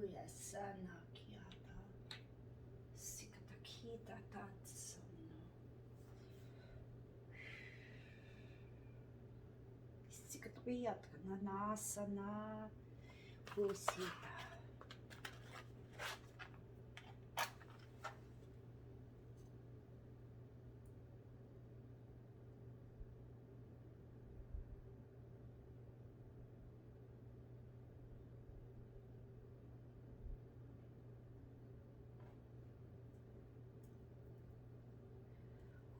Huyasana kiata. Sikatakita tatsono. Sikatuyat nanasana. Husita.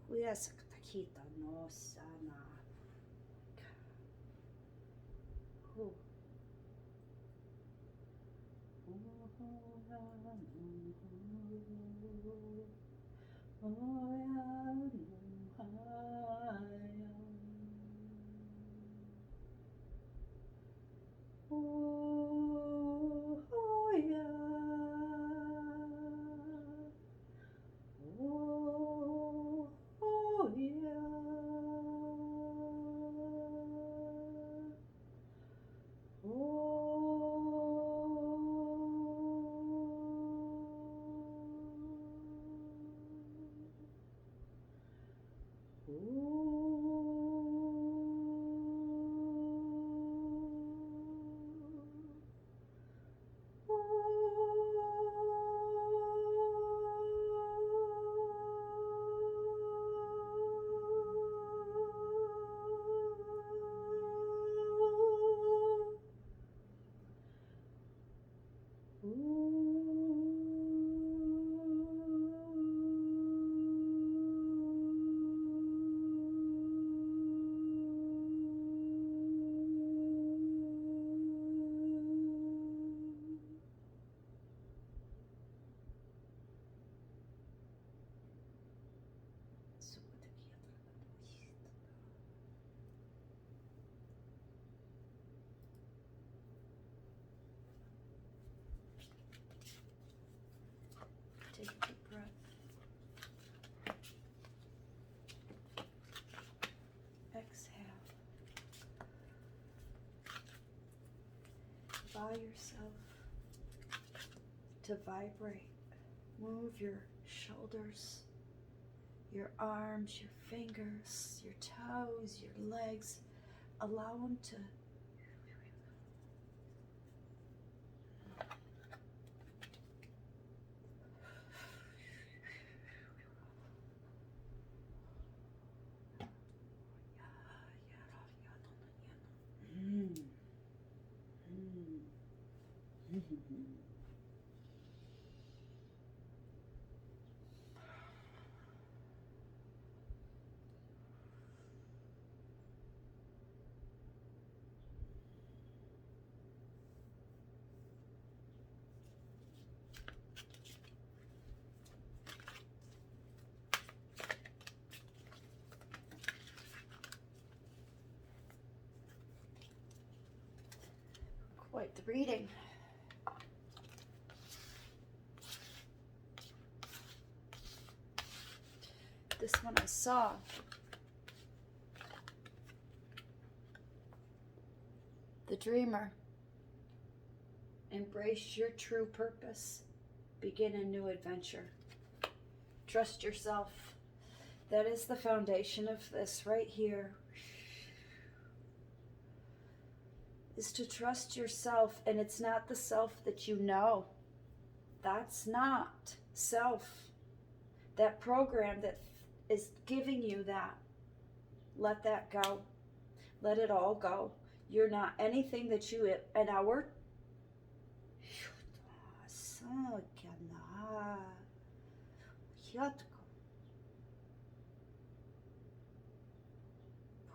Huyasakatakita no sana. Hu. Take a deep breath. Exhale. Allow yourself to vibrate. Move your shoulders, your arms, your fingers, your toes, your legs. Allow them to quite the reading. This one I saw. The dreamer. Embrace your true purpose. Begin a new adventure. Trust yourself. That is the foundation of this right here. Is to trust yourself, and it's not the self that you know. That's not self. That program that is giving you that, let that go. Let it all go. You're not anything that you, and our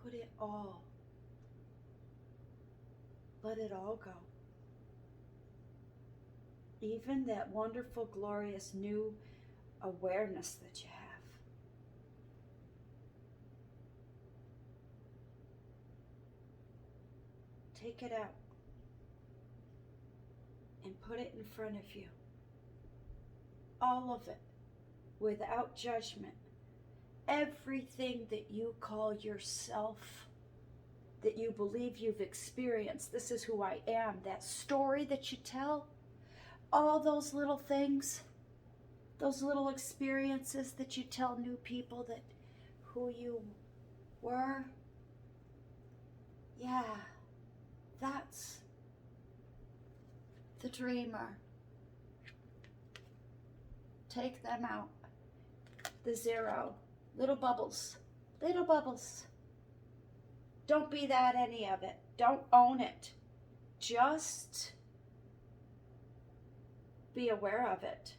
put it all. Let it all go. Even that wonderful, glorious new awareness that you have. Take it out and put it in front of you. All of it, without judgment. Everything that you call yourself, that you believe you've experienced, this is who I am, that story that you tell, all those little things, those little experiences that you tell new people that who you were, yeah, that's the dreamer. Take them out. The zero. Little bubbles. Little bubbles. Don't be that any of it. Don't own it. Just be aware of it.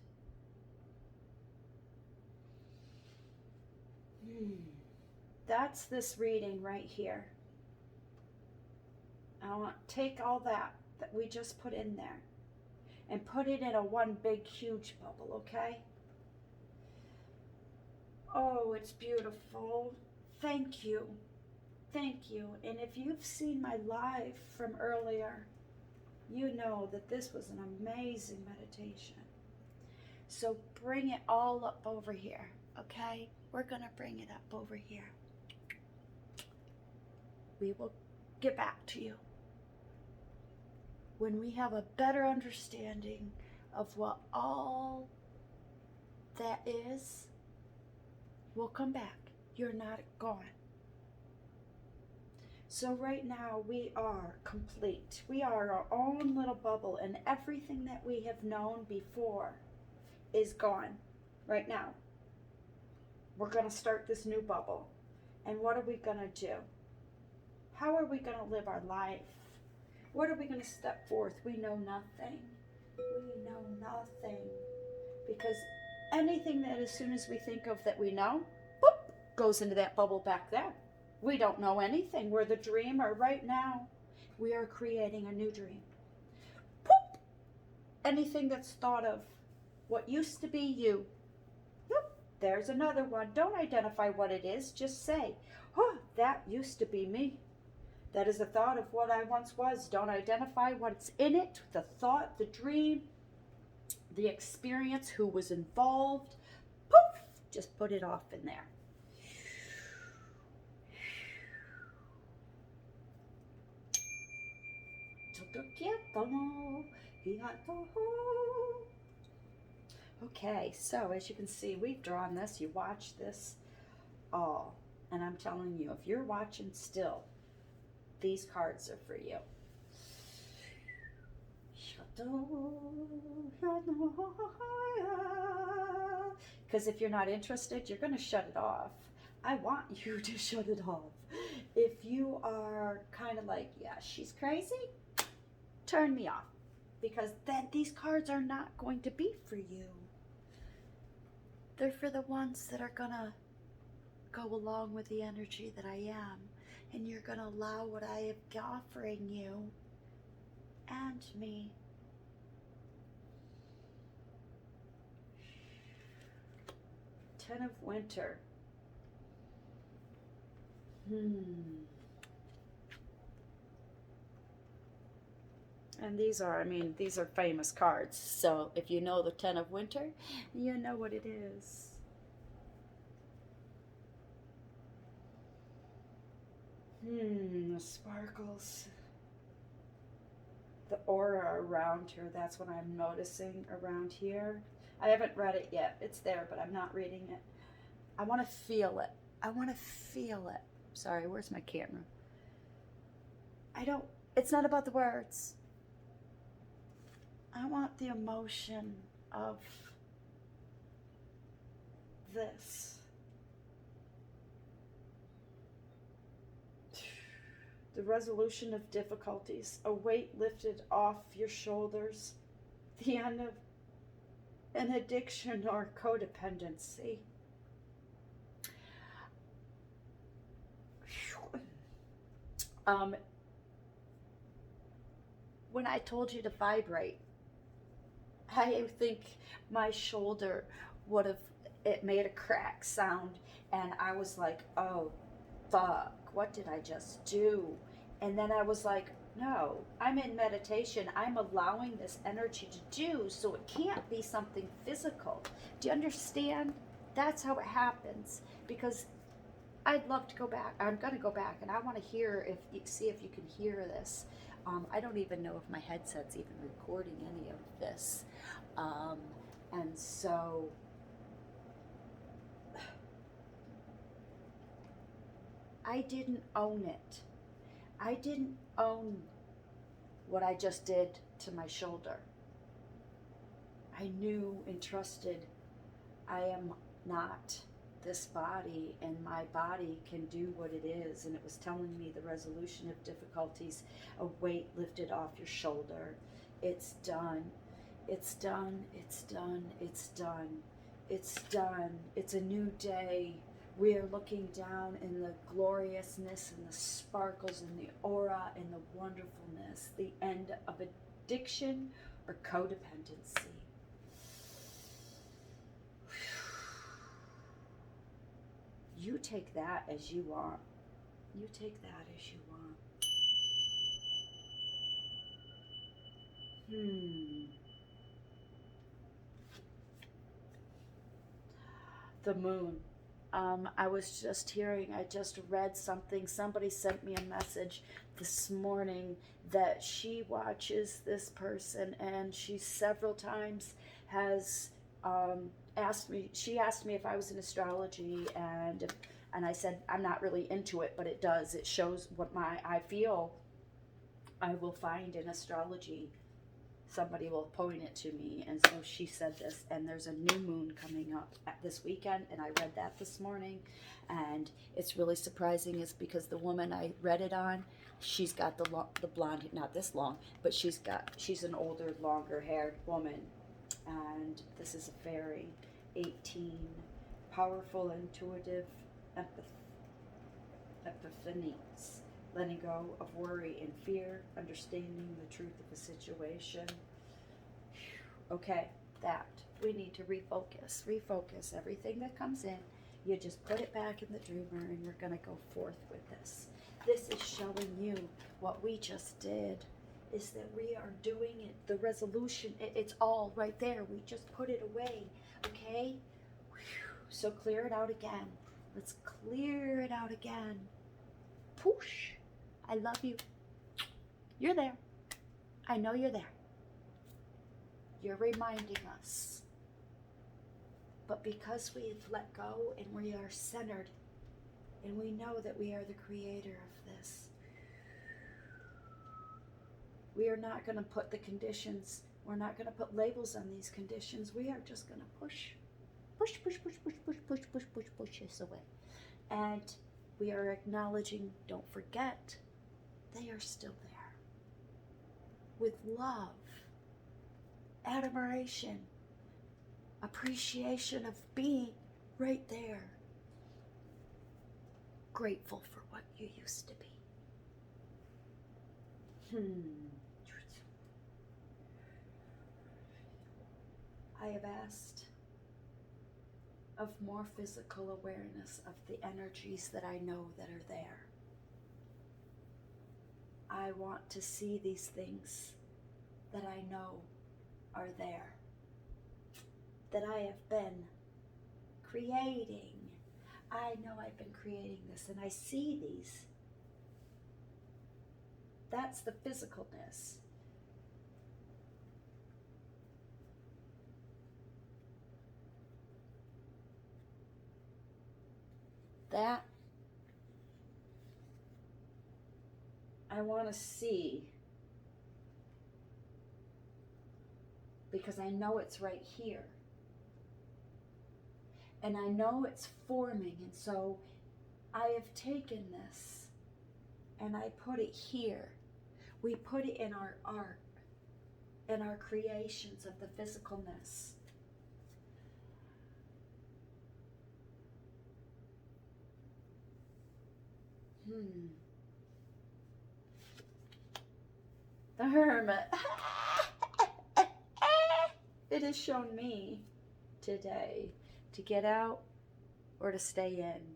That's this reading right here. I want to take all that we just put in there and put it in a one big huge bubble, okay? Oh, it's beautiful. Thank you. Thank you. And if you've seen my live from earlier, you know that this was an amazing meditation. So bring it all up over here, okay? We're going to bring it up over here. We will get back to you when we have a better understanding of what all that is. We'll come back. You're not gone. So right now we are complete. We are our own little bubble, and everything that we have known before is gone right now. We're going to start this new bubble. And what are we going to do? How are we going to live our life? What are we going to step forth? We know nothing. We know nothing. Because anything that as soon as we think of that we know, boop, goes into that bubble back there. We don't know anything. We're the dreamer right now. We are creating a new dream. Poop! Anything that's thought of, what used to be you. Yep, there's another one. Don't identify what it is. Just say, oh, that used to be me. That is a thought of what I once was. Don't identify what's in it, the thought, the dream, the experience, who was involved. Poof! Just put it off in there. Okay, so as you can see, we've drawn this. You watch this all. And I'm telling you, if you're watching still, these cards are for you. Because if you're not interested, you're going to shut it off. I want you to shut it off. If you are kind of like, yeah, she's crazy, turn me off. Because then these cards are not going to be for you. They're for the ones that are going to go along with the energy that I am. And you're going to allow what I am offering you and me. Ten of Winter. And these are, these are famous cards. So if you know the Ten of Winter, you know what it is. The sparkles. The aura around her, that's what I'm noticing around here. I haven't read it yet. It's there, but I'm not reading it. I want to feel it. I want to feel it. Sorry, where's my camera? It's not about the words. I want the emotion of this. The resolution of difficulties, a weight lifted off your shoulders, the end of an addiction or codependency. When I told you to vibrate, I think my shoulder would have, it made a crack sound, and I was like, oh, fuck, what did I just do? And then I was like, no, I'm in meditation. I'm allowing this energy to do, so it can't be something physical. Do you understand? That's how it happens. Because I'd love to go back. I'm going to go back, and I want to hear, see if you can hear this. I don't even know if my headset's even recording any of this. And so I didn't own it. I didn't own what I just did to my shoulder. I knew and trusted I am not this body, and my body can do what it is. And it was telling me the resolution of difficulties, a weight lifted off your shoulder. It's done. It's done. It's done. It's done. It's done. It's a new day. We are looking down in the gloriousness and the sparkles and the aura and the wonderfulness, the end of addiction or codependency. You take that as you want. You take that as you want. The moon. I was just hearing, I just read something. Somebody sent me a message this morning that she watches this person, and she several times has asked me, she asked me if I was in astrology, and I said I'm not really into it, but it does. It shows what I feel I will find in astrology. Somebody will point it to me. And so she said this, and there's a new moon coming up this weekend, and I read that this morning, and it's really surprising. It's because the woman I read it on, she's got the blonde, not this long, but she's an older, longer haired woman, and this is a fairy. 18, powerful, intuitive epiphanies, letting go of worry and fear, understanding the truth of a situation. Okay, that. We need to refocus. Refocus. Everything that comes in, you just put it back in the dreamer, and we're going to go forth with this. This is showing you what we just did, is that we are doing it. The resolution, it's all right there. We just put it away, okay? So clear it out again. Let's clear it out again. Poosh. I love you. You're there. I know you're there. You're reminding us. But because we've let go and we are centered, and we know that we are the creator of this, we are not going to put the conditions, we're not going to put labels on these conditions. We are just going to push this away. And we are acknowledging, don't forget, they are still there. With love, admiration, appreciation of being right there. Grateful for what you used to be. I have asked of more physical awareness of the energies that I know that are there. I want to see these things that I know are there, that I have been creating. I know I've been creating this, and I see these. That's the physicalness. That I want to see, because I know it's right here. And I know it's forming, and so I have taken this and I put it here. We put it in our art, in our creations of the physicalness. The Hermit. It has shown me today to get out or to stay in.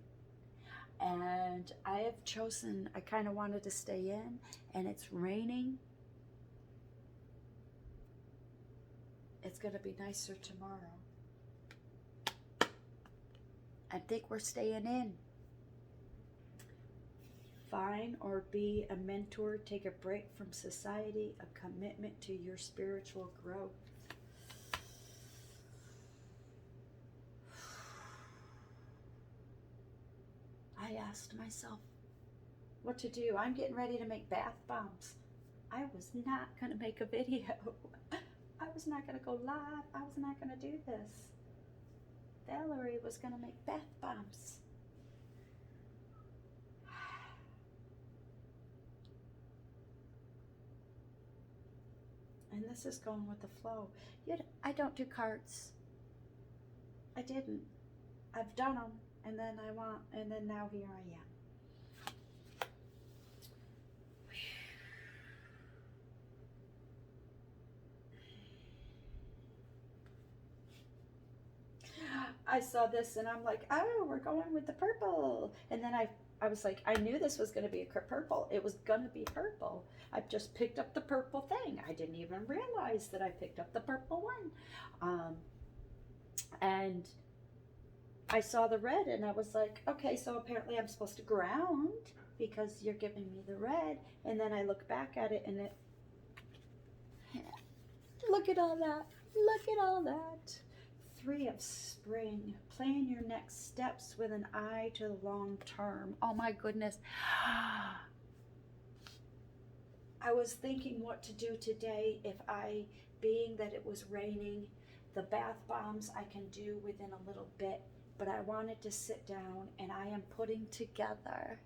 And I have chosen, I kind of wanted to stay in, and it's raining. It's going to be nicer tomorrow. I think we're staying in. define or be a mentor, take a break from society, a commitment to your spiritual growth. I asked myself what to do. I'm getting ready to make bath bombs. I was not going to make a video. I was not going to go live. I was not going to do this. Valerie was going to make bath bombs. And this is going with the flow. I don't do cards. I didn't. I've done them, and then now here I am. I saw this and I'm like, oh, we're going with the purple. And then I was like, I knew this was going to be a purple. It was going to be purple. I just picked up the purple thing. I didn't even realize that I picked up the purple one. And I saw the red and I was like, okay, so apparently I'm supposed to ground because you're giving me the red. And then I look back at it and look at all that. Look at all that. 3 of spring. Plan your next steps with an eye to the long term. Oh my goodness. I was thinking what to do today being that it was raining, the bath bombs I can do within a little bit, but I wanted to sit down and I am putting together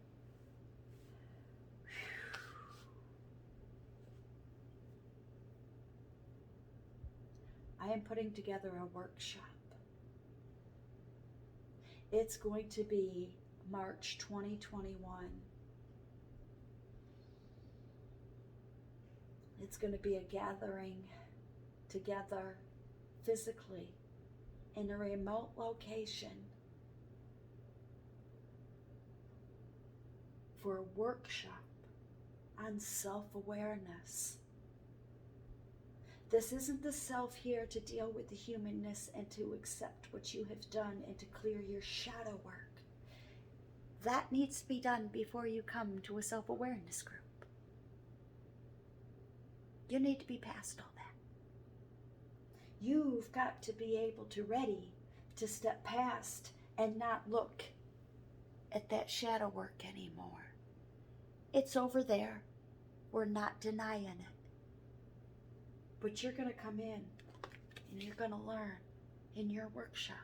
a workshop. It's going to be March 2021. It's going to be a gathering together physically in a remote location for a workshop on self-awareness. This isn't the self here to deal with the humanness and to accept what you have done and to clear your shadow work. That needs to be done before you come to a self-awareness group. You need to be past all that. You've got to be able to ready to step past and not look at that shadow work anymore. It's over there. We're not denying it. But you're going to come in and you're going to learn in your workshop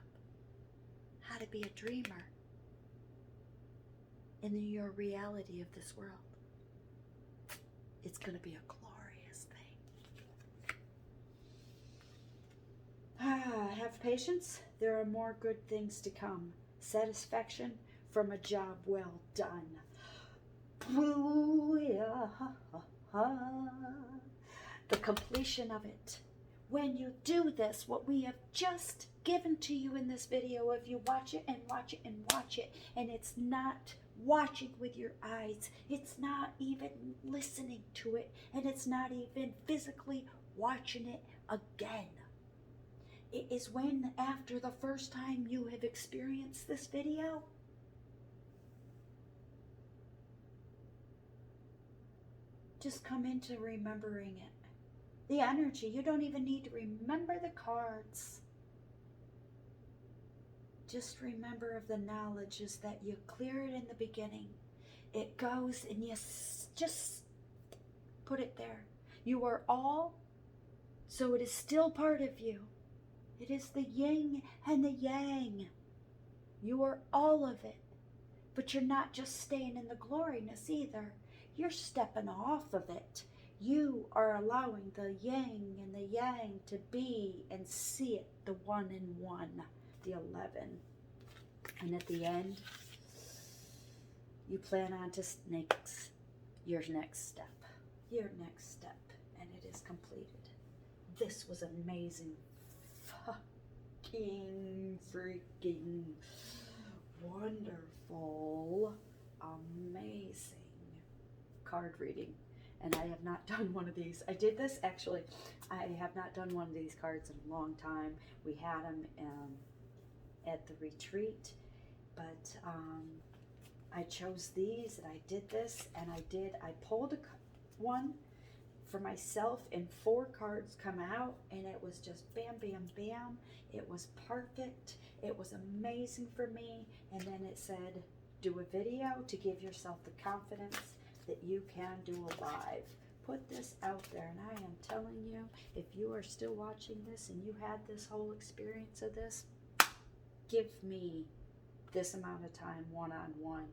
how to be a dreamer in your reality of this world. It's going to be a glorious thing. Have patience. There are more good things to come. Satisfaction from a job well done. The completion of it. When you do this, what we have just given to you in this video, if you watch it and watch it and watch it, and it's not watching with your eyes, it's not even listening to it, and it's not even physically watching it again. It is when, after the first time you have experienced this video, just come into remembering it. The energy, you don't even need to remember the cards. Just remember of the knowledge is that you clear it in the beginning. It goes and you just put it there. You are all, so it is still part of you. It is the yin and the yang. You are all of it. But you're not just staying in the gloriness either. You're stepping off of it. You are allowing the yin and the yang to be and see it, the 1 in 1, the 11. And at the end, you plan on to your next step. Your next step. And it is completed. This was amazing. Freaking wonderful, amazing card reading. And I have not done one of these. I did this actually. I have not done one of these cards in a long time. We had them at the retreat, but I chose these and I did this and I pulled one for myself and 4 cards come out and it was just bam, bam, bam. It was perfect. It was amazing for me. And then it said, do a video to give yourself the confidence that you can do a live. Put this out there, and I am telling you, if you are still watching this and you had this whole experience of this, give me this amount of time one-on-one